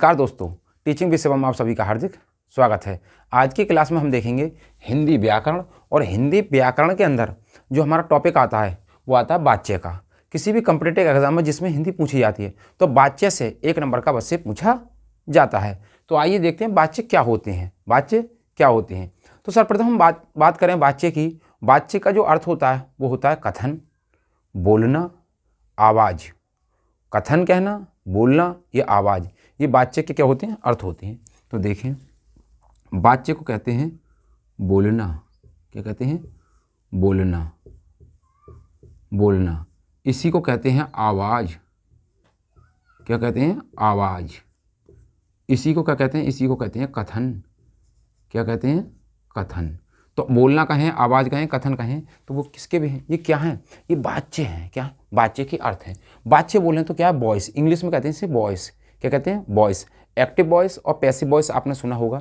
नमस्कार दोस्तों, टीचिंग विषय में आप सभी का हार्दिक स्वागत है। आज की क्लास में हम देखेंगे हिंदी व्याकरण, और हिंदी व्याकरण के अंदर जो हमारा टॉपिक आता है वो आता है वाच्य का। किसी भी कॉम्पिटिटिव एग्जाम में जिसमें हिंदी पूछी जाती है तो वाच्य से 1 नंबर का वश्य पूछा जाता है। तो आइए देखते हैं वाच्य क्या होते हैं। वाच्य क्या होते हैं तो सर्वप्रथम हम बात करें वाच्य की। वाच्य का जो अर्थ होता है वो होता है कथन, बोलना, आवाज़। कथन कहना, बोलना या आवाज़, ये वाच्य के क्या होते हैं, अर्थ होते हैं। तो देखें, वाच्य को कहते हैं बोलना। क्या कहते हैं? बोलना। बोलना। इसी को कहते हैं आवाज़। क्या कहते हैं? आवाज़। इसी को क्या कहते हैं? इसी को कहते हैं कथन। क्या कहते हैं? कथन। तो बोलना कहें, आवाज़ कहें, कथन कहें, तो वो किसके भी हैं? ये क्या हैं? ये वाच्य हैं। क्या? वाच्य के अर्थ हैं। वाच्य बोलें तो क्या है? वॉइस। इंग्लिश में कहते हैं इसे वॉइस। क्या कहते हैं? वॉइस। एक्टिव वॉइस और पैसिव वॉइस आपने सुना होगा,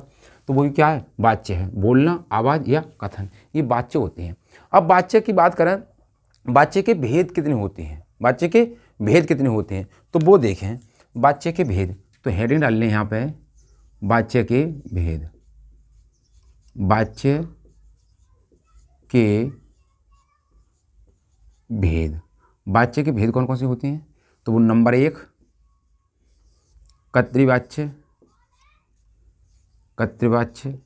तो वही क्या है? वाच्य है। बोलना, आवाज़ या कथन, ये वाच्य होते हैं। अब वाच्य की बात करें, वाच्य के भेद कितने होते हैं? वाच्य के भेद कितने होते हैं तो वो देखें। वाच्य के भेद, तो हेडिंग डाल लें यहाँ पे, वाच्य के भेद। वाच्य के भेद। वाच्य के भेद कौन कौन से होते हैं? तो वो नंबर 1 कर्तृवाच्य। कर्तृवाच्य।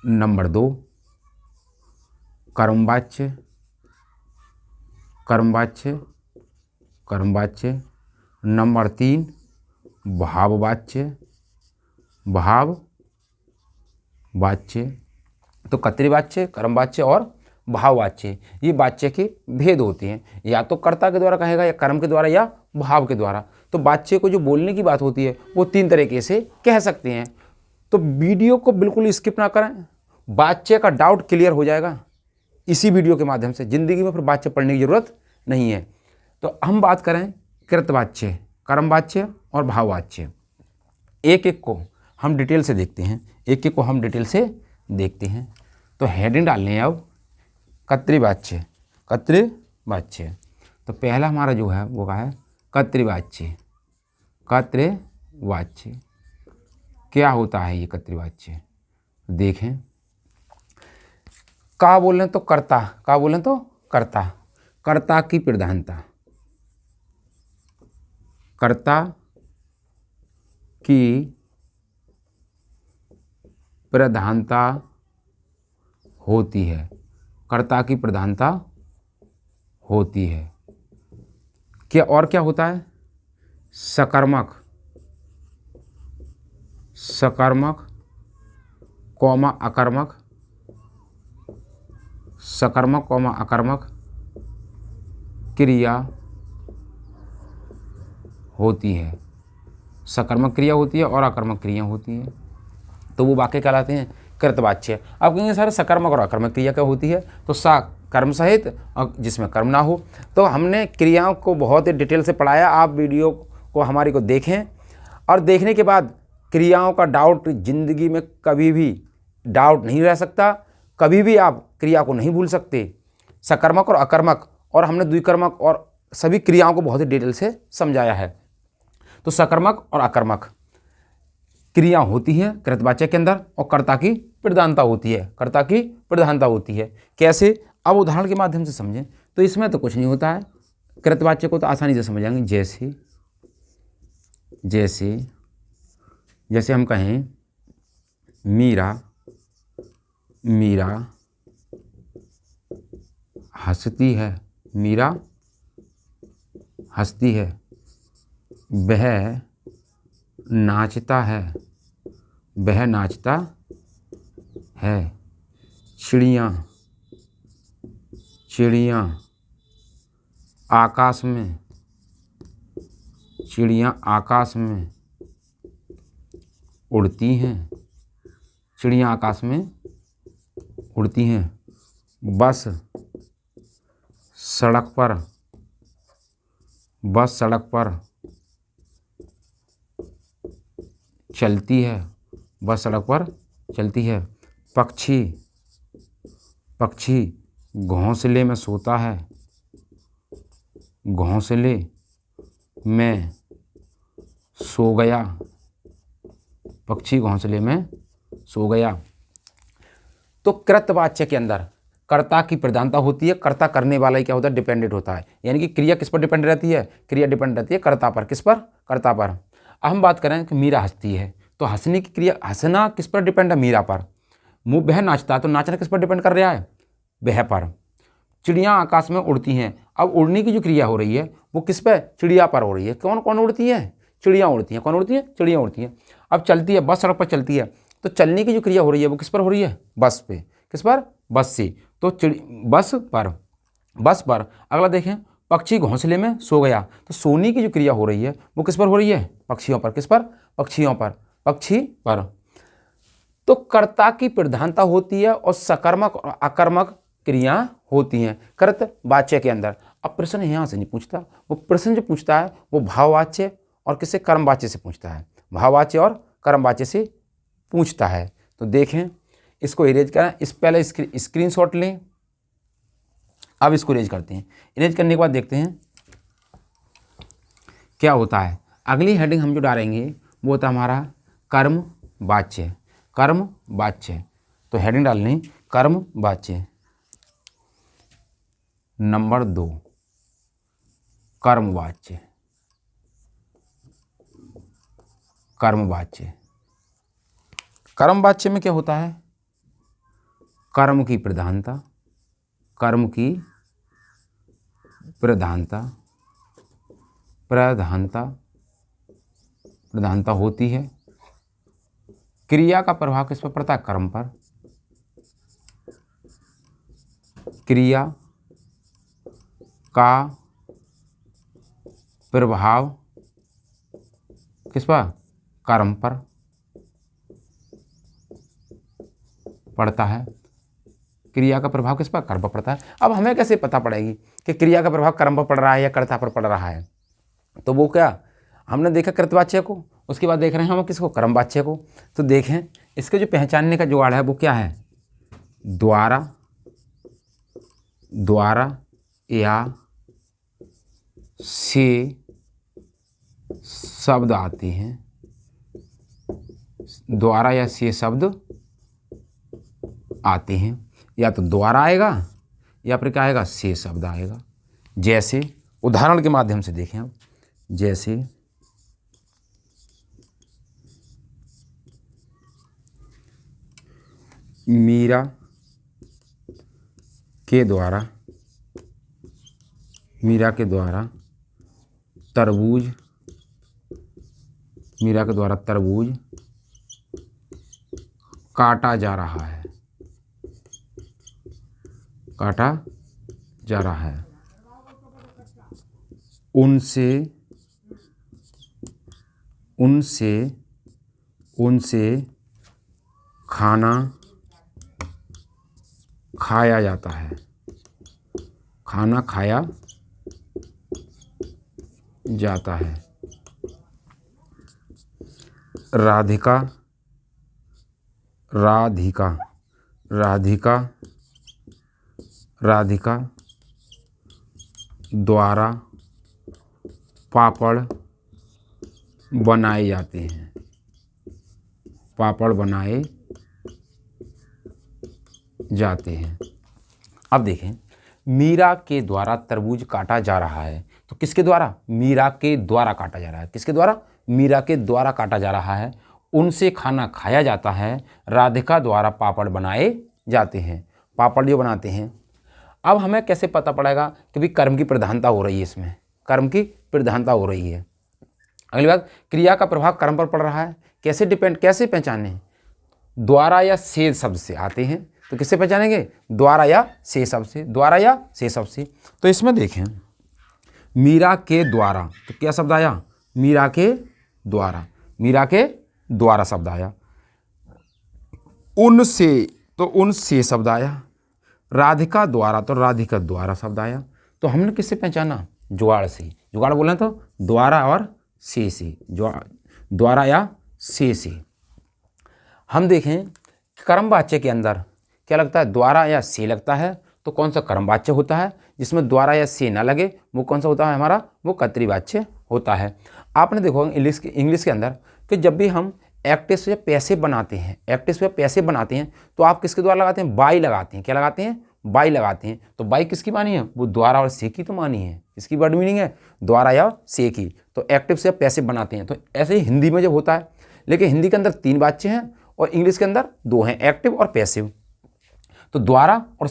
नंबर 2 कर्मवाच्य। कर्मवाच्य। कर्मवाच्य। नंबर 3 भाववाच्य। भाववाच्य। तो कर्तृवाच्य, कर्मवाच्य और भाववाच्य, ये वाच्य के भेद होते हैं। या तो कर्ता के द्वारा कहेगा, या कर्म के द्वारा, या भाव के द्वारा। तो वाच्य को जो बोलने की बात होती है वो 3 तरीके से कह सकते हैं। तो वीडियो को बिल्कुल स्किप ना करें, वाच्य का डाउट क्लियर हो जाएगा इसी वीडियो के माध्यम से। जिंदगी में फिर वाच्य पढ़ने की जरूरत नहीं है। तो हम बात करें कृतवाच्य, कर्मवाच्य और भाववाच्य। एक एक को हम डिटेल से देखते हैं। एक एक को हम डिटेल से देखते हैं। तो हेडिंग डाल लें अब, कर्तृवाच्य। कर्तृवाच्य। तो पहला हमारा जो है वो क्या है? कर्तृवाच्य। कर्तृवाच्य क्या होता है? ये कर्तृवाच्य देखें। का बोलें तो कर्ता, का बोलें तो कर्ता। कर्ता की प्रधानता। कर्ता की प्रधानता होती है। कर्ता की प्रधानता होती है। क्या और क्या होता है? सकर्मक। सकर्मक कौमा अकर्मक। सकर्मक कौमा अकर्मक क्रिया होती है। सकर्मक क्रिया होती है और अकर्मक क्रिया होती है, तो वो वाक्य कहलाते हैं कृतवाच्य। अब कहेंगे सर सकर्मक और अकर्मक क्रिया क्या होती है? तो सा कर्म सहित और जिसमें कर्म ना हो। तो हमने क्रियाओं को बहुत ही डिटेल से पढ़ाया। आप वीडियो को हमारी को देखें, और देखने के बाद क्रियाओं का डाउट जिंदगी में कभी भी डाउट नहीं रह सकता। कभी भी आप क्रिया को नहीं भूल सकते। सकर्मक और अकर्मक, और हमने द्विकर्मक और सभी क्रियाओं को बहुत ही डिटेल से समझाया है। तो सकर्मक और अकर्मक क्रिया होती हैं कृतवाच्य के अंदर, और कर्ता की प्रधानता होती है। कर्ता की प्रधानता होती है। कैसे? अब उदाहरण के माध्यम से समझें। तो इसमें तो कुछ नहीं होता है, कृतवाच्य को तो आसानी से समझ जाएंगे। जैसे जैसे जैसे हम कहें मीरा, मीरा हंसती है। मीरा हंसती है। वह नाचता है। वह नाचता है। चिड़ियाँ, चिड़ियाँ आकाश में, चिड़ियाँ आकाश में उड़ती हैं। चिड़ियाँ आकाश में उड़ती हैं। बस सड़क पर, बस सड़क पर चलती है। बस सड़क पर चलती है। पक्षी, पक्षी घोंसले में सोता है। घोंसले में सो गया, पक्षी घोंसले में सो गया। तो कृतवाच्य के अंदर कर्ता की प्रधानता होती है, कर्ता करने वाला ही क्या होता है, डिपेंडेंट होता है। यानी कि क्रिया किस पर डिपेंड रहती है, क्रिया डिपेंड रहती है कर्ता पर। किस पर, कर्ता पर। अब हम बात करें कि मीरा हंसती है, तो हंसने की क्रिया, हंसना किस पर डिपेंड है, मीरा पर। वह नाचता है, तो नाचना किस पर डिपेंड कर रहा है, वह पर। चिड़ियाँ आकाश में उड़ती हैं, अब उड़ने की जो क्रिया हो रही है वो किस पर, चिड़िया पर हो रही है। कौन कौन उड़ती है, चिड़ियाँ उड़ती हैं। कौन उड़ती है, चिड़ियाँ उड़ती हैं। अब चलती है बस, सड़क पर चलती है, तो चलने की जो क्रिया हो रही है वो किस पर हो रही है, बस पे। किस पर, बस से। तो बस पर, बस पर। अगला देखें, पक्षी घोंसले में सो गया, तो सोने की जो क्रिया हो रही है वो किस पर हो रही है, पक्षियों पर। किस पर, पक्षियों पर, पक्षी पर। तो कर्ता की प्रधानता होती है और सकर्मक और अकर्मक क्रिया होती हैं कृतवाच्य के अंदर। अब प्रश्न यहाँ से नहीं पूछता, वो प्रश्न जो पूछता है वो भाववाच्य और किससे, कर्मवाच्य से पूछता है। भाववाच्य और कर्मवाच्य से पूछता है। तो देखें, इसको इरेज करें, इस पहले स्क्रीनशॉट लें। अब इसको इरेज करते हैं। इरेज करने के बाद देखते हैं क्या होता है। अगली हेडिंग हम जो डालेंगे वो होता है हमारा कर्मवाच्य। कर्मवाच्य, तो हेडिंग डालनी कर्मवाच्य। नंबर 2 कर्मवाच्य। कर्मवाच्य, कर्मवाच्य में क्या होता है, कर्म की प्रधानता, कर्म की प्रधानता, प्रधानता, प्रधानता होती है। क्रिया का प्रभाव किस पर पड़ता है, कर्म पर। क्रिया का प्रभाव किस पर, कर्म पर पड़ता है। क्रिया का प्रभाव किस पर, कर्म पर पड़ता है। अब हमें कैसे पता पड़ेगी कि क्रिया का प्रभाव कर्म पर पड़ रहा है या कर्ता पर पड़ रहा है। तो वो क्या, हमने देखा कृतवाच्य को, उसके बाद देख रहे हैं हम किसको, कर्मवाच्य को। तो देखें, इसके जो पहचानने का जुगाड़ है वो क्या है, द्वारा, द्वारा या से शब्द आते हैं। द्वारा या से शब्द आते हैं, या तो द्वारा आएगा या फिर क्या आएगा, से शब्द आएगा। जैसे उदाहरण के माध्यम से देखें हम, जैसे मीरा के द्वारा, मीरा के द्वारा तरबूज, मीरा के द्वारा तरबूज काटा जा रहा है, काटा जा रहा है। उनसे, उनसे, उनसे खाना खाया जाता है, खाना खाया जाता है। राधिका, राधिका, राधिका, राधिका द्वारा पापड़ बनाए जाते हैं, पापड़ बनाए जाते हैं। अब देखें, मीरा के द्वारा तरबूज काटा जा रहा है, तो किसके द्वारा, मीरा के द्वारा काटा जा रहा है। किसके द्वारा, मीरा के द्वारा काटा जा रहा है। उनसे खाना खाया जाता है, राधिका द्वारा पापड़ बनाए जाते हैं, पापड़ जो बनाते हैं। अब हमें कैसे पता पड़ेगा कि भाई कर्म की प्रधानता हो रही है, इसमें कर्म की प्रधानता हो रही है। अगली बात, क्रिया का प्रभाव कर्म पर पड़ रहा है, कैसे डिपेंड, कैसे पहचाने, द्वारा या से शब्द से आते हैं। तो किससे पहचानेंगे, द्वारा या से शब्द से, द्वारा या से शब्द से। तो इसमें देखें, मीरा के द्वारा, तो क्या शब्द आया, मीरा के द्वारा, मीरा के द्वारा शब्द आया। उनसे, तो उनसे शब्द आया। राधिका द्वारा, तो राधिका द्वारा शब्द आया। तो हमने किससे पहचाना, जुगाड़ से। जुगाड़ बोले तो द्वारा और से, द्वारा या से। हम देखें कर्मवाच्य के अंदर क्या लगता है, द्वारा या से लगता है, तो कौन सा कर्मवाच्य होता है। जिसमें द्वारा या से ना लगे वो कौन सा होता है हमारा, वो कर्तृवाच्य होता है। आपने देखो इंग्लिश के अंदर कि जब भी हम एक्टिव से पैसिव बनाते हैं, एक्टिव से पैसिव बनाते हैं, तो आप किसके द्वारा लगाते हैं? बाई लगाते हैं। क्या लगाते हैं? बाई लगाते हैं। तो बाई किसकी मानी है? वो द्वारा और से की तो मानी है। इसकी वर्ड मीनिंग है द्वारा या से की। तो एक्टिव से पैसिव बनाते हैं। तो ऐसे ही हिंदी में जब होता है, लेकिन हिंदी के अंदर 3 वाच्य हैं और इंग्लिश के अंदर 2 हैं, एक्टिव और पैसिव। तो द्वारा और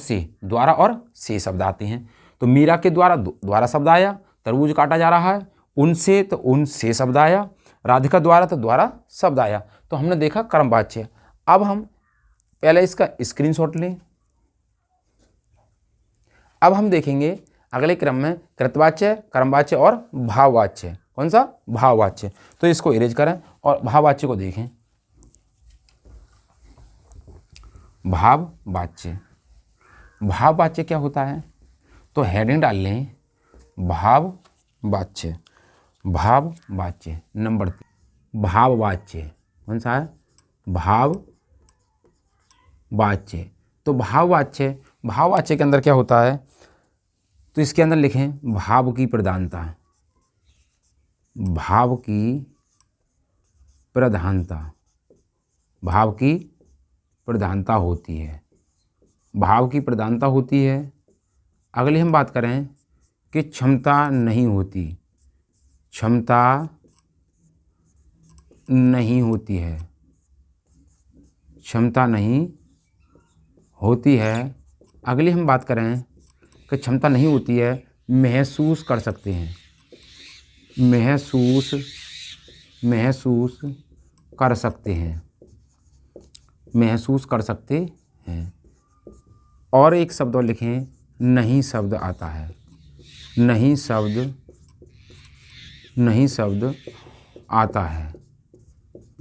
से शब्द आते हैं। तो मीरा के द्वारा शब्द आया, तरबूज काटा जा रहा है, उनसे तो उनसे शब्द आया, राधिका द्वारा तो द्वारा शब्द आया। तो हमने देखा कर्मवाच्य। अब हम पहले इसका स्क्रीनशॉट लें। अब हम देखेंगे अगले क्रम में कृतवाच्य, कर्मवाच्य और भाववाच्य। कौन सा? भाववाच्य। तो इसको इरेज करें और भाववाच्य को देखें। भाववाच्य, भाववाच्य क्या होता है? तो हेडिंग डाल लें भाववाच्य। भाववाच्य नंबर 3 भाववाच्य। कौन सा है? भाववाच्य। तो भाववाच्य के अंदर क्या होता है? तो इसके अंदर लिखें भाव की प्रधानता। भाव की प्रधानता, भाव की प्रधानता होती है। भाव की प्रधानता होती है। अगली हम बात करें कि क्षमता नहीं होती, क्षमता नहीं होती है, क्षमता नहीं होती है। अगली हम बात करें कि क्षमता नहीं होती है, महसूस कर सकते हैं, महसूस कर सकते हैं, महसूस कर सकते हैं। और एक शब्द और लिखें, नहीं शब्द आता है, नहीं शब्द आता है,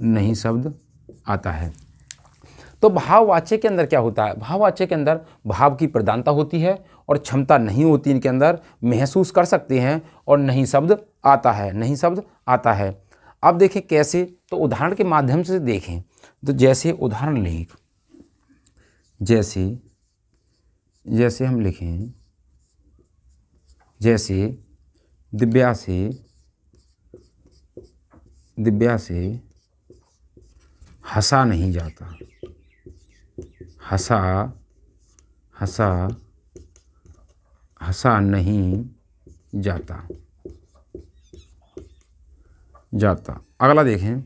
नहीं शब्द आता है। तो भाववाच्य के अंदर क्या होता है? भाववाच्य के अंदर भाव की प्रधानता होती है और क्षमता नहीं होती, इनके अंदर महसूस कर सकते हैं और नहीं शब्द आता है, नहीं शब्द आता है। अब देखें कैसे, तो उदाहरण के माध्यम से देखें। तो जैसे उदाहरण लें, जैसे हम लिखें, जैसे दिव्या से हंसा नहीं जाता, हंसा नहीं जाता। अगला देखें,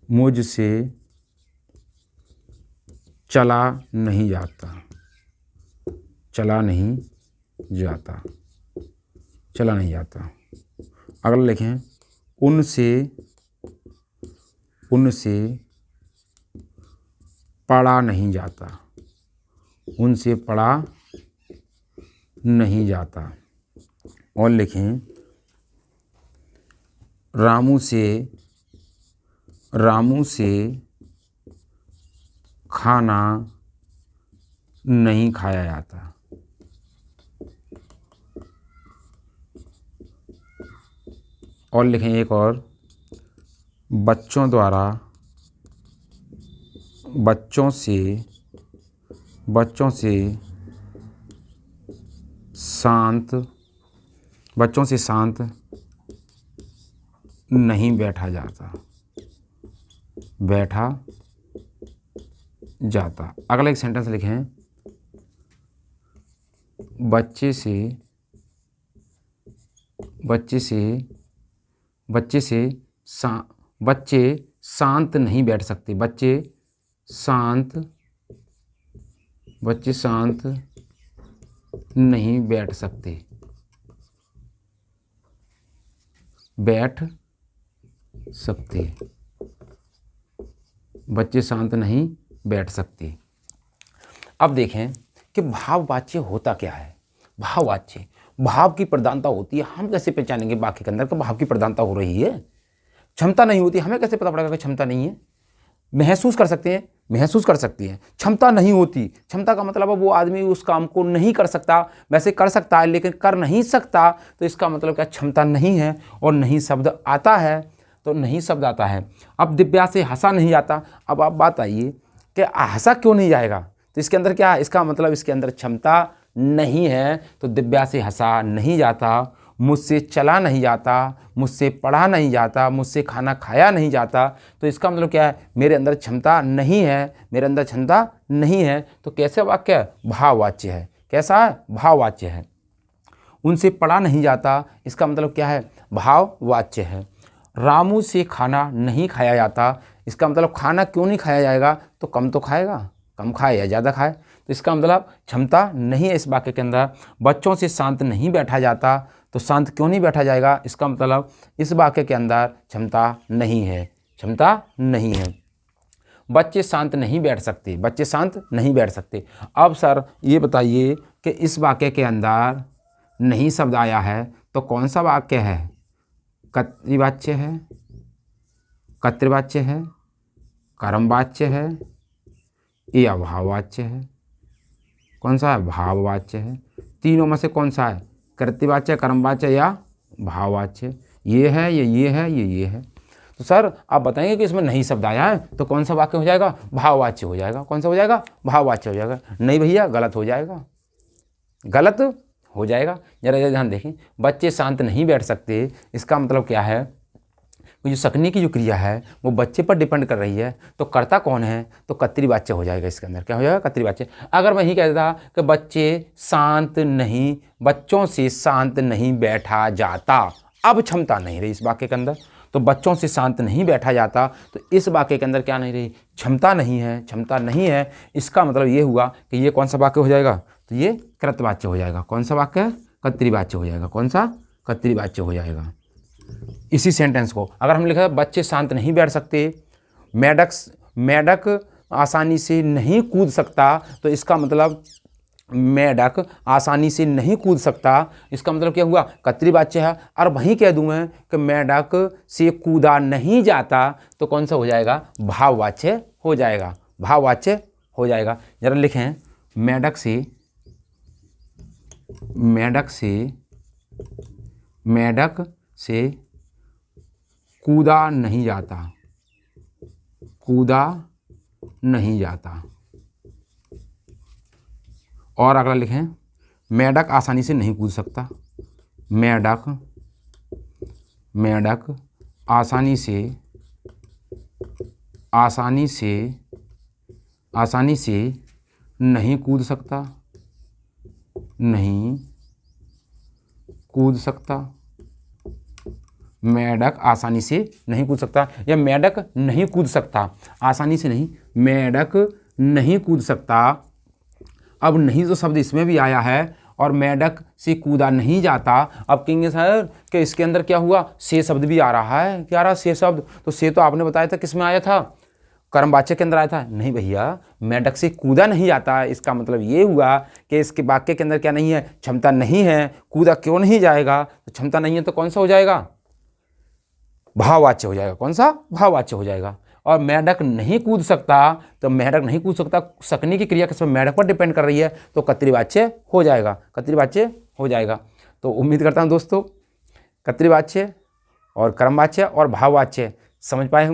मुझसे चला नहीं जाता, चला नहीं जाता। अगला लिखें, उनसे पढ़ा नहीं जाता, उनसे पढ़ा नहीं जाता। और लिखें, रामू से खाना नहीं खाया जाता। और लिखें एक और, बच्चों से शांत नहीं बैठा जाता। अगला एक सेंटेंस लिखें, बच्चे शांत नहीं बैठ सकते, बच्चे शांत नहीं बैठ सकते, बच्चे शांत नहीं बैठ सकते। अब देखें कि भाववाच्य होता क्या है। भाववाच्य भाव की प्रधानता होती है। हम कैसे पहचानेंगे वाक्य के अंदर कि भाव की प्रधानता हो रही है? क्षमता नहीं होती, हमें कैसे पता पड़ेगा कि क्षमता नहीं है? महसूस कर सकते हैं, महसूस कर सकती है। क्षमता नहीं होती, क्षमता का मतलब है वो आदमी उस काम को नहीं कर सकता, वैसे कर सकता है लेकिन कर नहीं सकता, तो इसका मतलब क्या? क्षमता नहीं है। और नहीं शब्द आता है, तो नहीं शब्द आता है। अब दिव्या से हंसा नहीं जाता। अब आप बात आइए कि हंसा क्यों नहीं जाएगा? तो इसके अंदर क्या है? इसका मतलब इसके अंदर क्षमता नहीं है तो दिव्या से हंसा नहीं जाता, मुझसे चला नहीं जाता, मुझसे पढ़ा नहीं जाता, मुझसे खाना खाया नहीं जाता। तो इसका मतलब क्या है, मेरे अंदर क्षमता नहीं है, मेरे अंदर क्षमता नहीं है। तो कैसे वाक्य है, भाववाच्य है। कैसा है, भाववाच्य है। उनसे पढ़ा नहीं जाता, इसका मतलब क्या है, भाववाच्य है। रामू से खाना नहीं खाया जाता, इसका मतलब खाना क्यों नहीं खाया जाएगा, तो कम तो खाएगा, कम खाए या ज़्यादा खाए, तो इसका मतलब क्षमता नहीं है इस वाक्य के अंदर। बच्चों से शांत नहीं बैठा जाता, तो शांत क्यों नहीं बैठा जाएगा, इसका मतलब इस वाक्य के अंदर क्षमता नहीं है, क्षमता नहीं है। बच्चे शांत नहीं बैठ सकते, बच्चे शांत नहीं बैठ सकते। अब सर ये बताइए कि इस वाक्य के अंदर नहीं शब्द आया है तो कौन सा वाक्य है, कर्तृवाच्य है, कर्तृवाच्य है, कर्मवाच्य है या भाववाच्य है। कौन सा है, भाववाच्य है। तीनों में से कौन सा है, कर्तृवाच्य, कर्मवाच्य या भाववाच्य। ये है, ये है, ये है। तो सर आप बताएंगे कि इसमें नहीं शब्द आया है तो कौन सा वाक्य हो जाएगा, भाववाच्य हो जाएगा। कौन सा हो जाएगा, भाववाच्य हो जाएगा। नहीं भैया, गलत हो जाएगा, गलत हो जाएगा। जरा ध्यान देखें, बच्चे शांत नहीं बैठ सकते, इसका मतलब क्या है, वो जो सकने की जो क्रिया है वो बच्चे पर डिपेंड कर रही है, तो कर्ता कौन है, तो कर्तृवाच्य हो जाएगा। इसके अंदर क्या हो जाएगा, कर्तृवाच्य। अगर मैं ही कह देता कि बच्चे शांत नहीं, बच्चों से शांत नहीं बैठा जाता, अब क्षमता नहीं रही इस वाक्य के अंदर, तो बच्चों से शांत नहीं बैठा जाता, तो इस वाक्य के अंदर क्या नहीं रही, क्षमता नहीं है, क्षमता नहीं है। इसका मतलब ये हुआ कि ये कौन सा वाक्य हो जाएगा, तो ये कृतवाच्य हो जाएगा। कौन सा वाक्य है, कर्तृवाच्य हो जाएगा। कौन सा, कर्तृवाच्य हो जाएगा। इसी सेंटेंस को अगर हम लिखा बच्चे शांत नहीं बैठ सकते, मेढक आसानी से नहीं कूद सकता, तो इसका मतलब मेढक आसानी से नहीं कूद सकता, इसका मतलब क्या हुआ, कर्तृवाच्य है। और वहीं कह दूं मैं कि मेढक से कूदा नहीं जाता, तो कौन सा हो जाएगा, भाववाच्य हो जाएगा, भाववाच्य हो जाएगा। जरा लिखें, मेढक से कूदा नहीं जाता, कूदा नहीं जाता। और अगला लिखें, मेढक आसानी से नहीं कूद सकता, मेढक आसानी से नहीं कूद सकता, नहीं कूद सकता। मेढक आसानी से नहीं कूद सकता, या मेढक नहीं कूद सकता, आसानी से नहीं, मेढक नहीं कूद सकता। अब नहीं तो शब्द इसमें भी आया है, और मेढक से कूदा नहीं जाता। अब कहेंगे सर कि इसके अंदर क्या हुआ, से शब्द भी आ रहा है, क्या आ रहा, से शब्द। तो से तो आपने बताया था किस में आया था, कर्मवाच्य के अंदर आया था। नहीं भैया, मेढक से कूदा नहीं जाता, इसका मतलब ये हुआ कि इसके वाक्य के अंदर क्या नहीं है, क्षमता नहीं है। कूदा क्यों नहीं जाएगा, तो क्षमता नहीं है, तो कौन सा हो जाएगा, भाववाच्य हो जाएगा। कौन सा, भाववाच्य हो जाएगा। और मेढक नहीं कूद सकता, तो मेढक नहीं कूद सकता, सकने की क्रिया किस पर, मेढक पर डिपेंड कर रही है, तो कर्तृवाच्य हो जाएगा, कर्तृवाच्य हो जाएगा। तो उम्मीद करता हूँ दोस्तों कर्तृवाच्य और कर्मवाच्य और भाववाच्य समझ पाए होंगे।